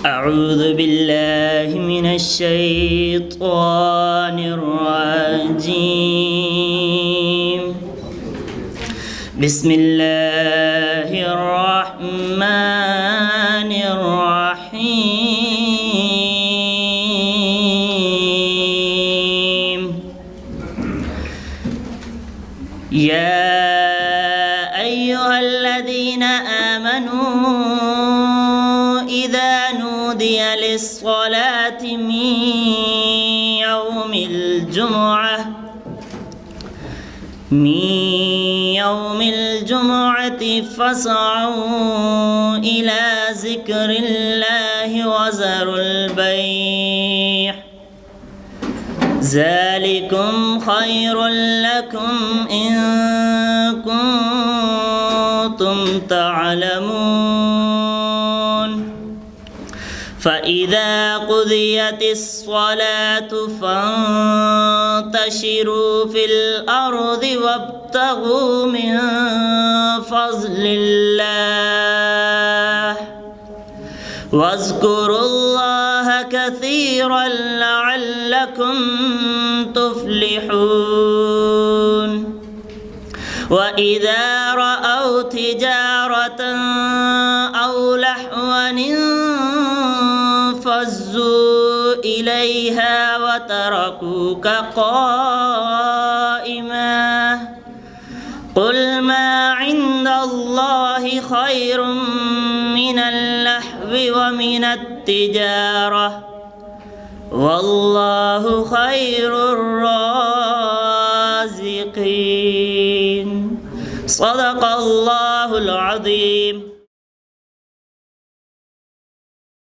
أعوذ بالله من الشيطان الرجيم. بسم الله الرحمن الرحيم. يا أيها الذين آمنوا إذا نودي للصلاة من يوم الجمعة فاسعوا إلى ذكر الله وذروا البيع ذلكم خير لكم إن كنتم تعلمون. فإذا قضيت الصلاة فانتشروا في الأرض وابتغوا من فضل الله واذكروا الله كثيرا لعلكم تفلحون. وإذا رأوا تجارة أو لهوا انفضوا إليها وتركوك قائما قل ما عند الله خير من اللهو ومن التجارة والله خير الرازقين. صدق الله العظيم.